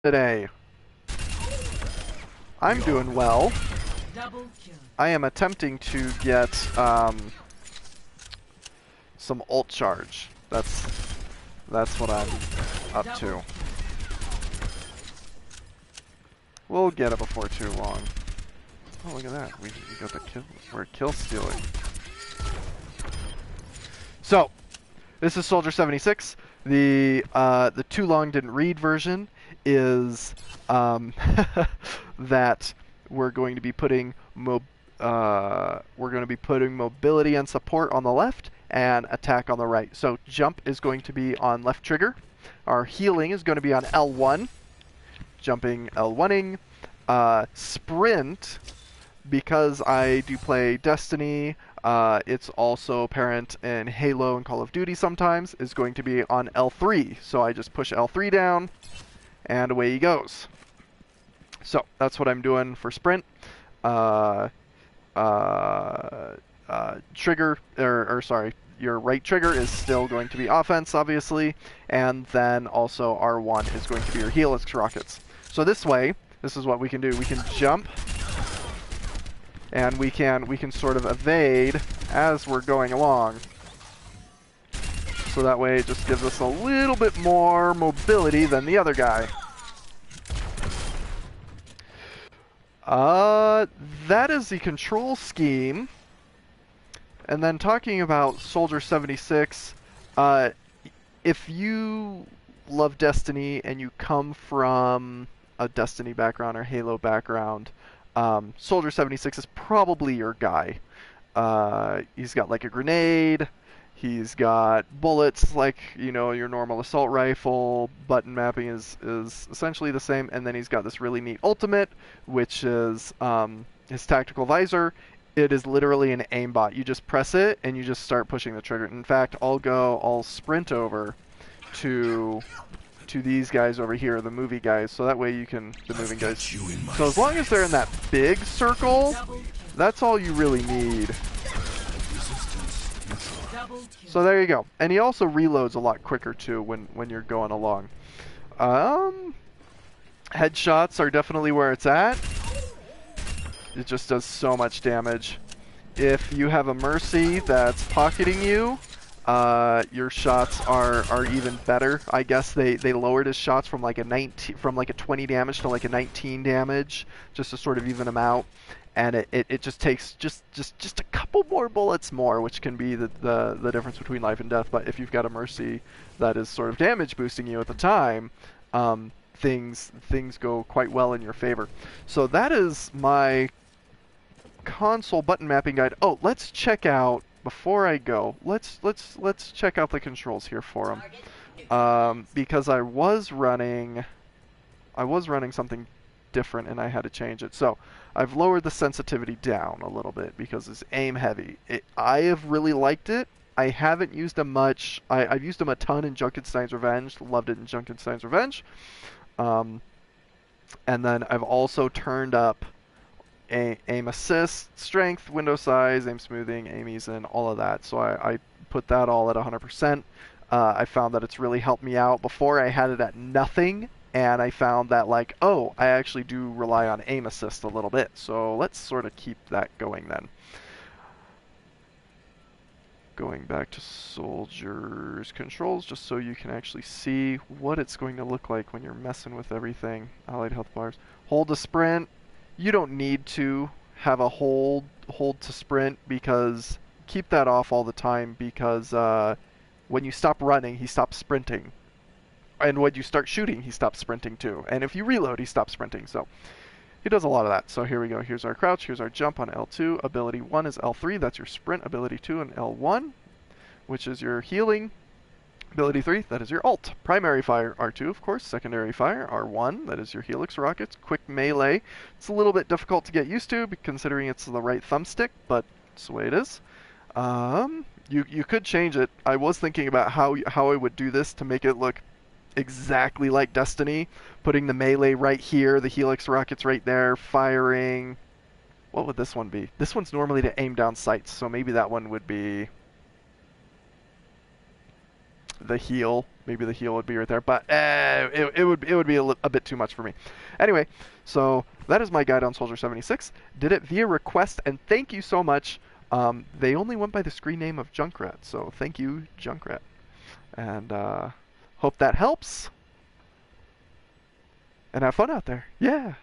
Today. I'm doing well. I am attempting to get some ult charge. That's what I'm up to. We'll get it before too long. Oh, look at that. We got the kill. We're kill stealing. So, this is Soldier 76. The too long didn't read version is that we're going to be putting mobility and support on the left and attack on the right. So jump is going to be on left trigger. Our healing is going to be on L1. Jumping L1ing. Sprint, because I do play Destiny, it's also apparent in Halo and Call of Duty sometimes, is going to be on L3. So I just push L3 down, and away he goes. So that's what I'm doing for sprint. Trigger, sorry, your right trigger is still going to be offense, obviously, and then also R1 is going to be your helix rockets. So this way, this is what we can do. We can jump, and we can sort of evade as we're going along. So that way it just gives us a little bit more mobility than the other guy. That is the control scheme. And then talking about Soldier 76, if you love Destiny and you come from a Destiny background or Halo background, Soldier 76 is probably your guy. He's got like a grenade, he's got bullets like, you know, your normal assault rifle, button mapping is essentially the same, and then he's got this really neat ultimate, which is his tactical visor. It is literally an aimbot. You just press it and you just start pushing the trigger. In fact, I'll sprint over to these guys over here, the movie guys, so that way you can, the moving guys. So as long as they're in that big circle, that's all you really need. So there you go. And he also reloads a lot quicker too when you're going along. Headshots are definitely where it's at. It just does so much damage. If you have a Mercy that's pocketing you, your shots are even better. I guess they lowered his shots from like a 20 damage to like a 19 damage, just to sort of even them out. And it just takes just a couple more bullets more, which can be the difference between life and death. But if you've got a Mercy that is sort of damage boosting you at the time, things go quite well in your favor. So that is my console button mapping guide. Oh, let's check out, before I go, let's check out the controls here for him, because I was running something different and I had to change it. So I've lowered the sensitivity down a little bit because it's aim heavy. I have really liked it. I haven't used him much. I've used him a ton in Junkenstein's Revenge. Loved it in Junkenstein's Revenge. And then I've also turned up aim assist, strength, window size, aim smoothing, aim ease, and all of that. So I put that all at 100%. I found that it's really helped me out. Before I had it at nothing, and I found that, like, oh, I actually do rely on aim assist a little bit. So let's sort of keep that going then. Going back to Soldier's controls, just so you can actually see what it's going to look like when you're messing with everything. Allied health bars. Hold to sprint. You don't need to have a hold to sprint, because keep that off all the time, because when you stop running, he stops sprinting. And when you start shooting, he stops sprinting too. And if you reload, he stops sprinting. So he does a lot of that. So here we go. Here's our crouch. Here's our jump on L2. Ability 1 is L3. That's your sprint. Ability 2 and L1, which is your healing. Ability 3, that is your ult. Primary fire, R2, of course. Secondary fire, R1, that is your helix rockets. Quick melee. It's a little bit difficult to get used to, considering it's the right thumbstick, but it's the way it is. You could change it. I was thinking about how I would do this to make it look exactly like Destiny. Putting the melee right here, the helix rockets right there, firing. What would this one be? This one's normally to aim down sights, so maybe that one would be the heal. maybe the heal would be right there, but it would be a bit too much for me. Anyway, so that is my guide on Soldier 76. Did it via request, and thank you so much. They only went by the screen name of Junkrat, so thank you, Junkrat. And hope that helps. And have fun out there. Yeah.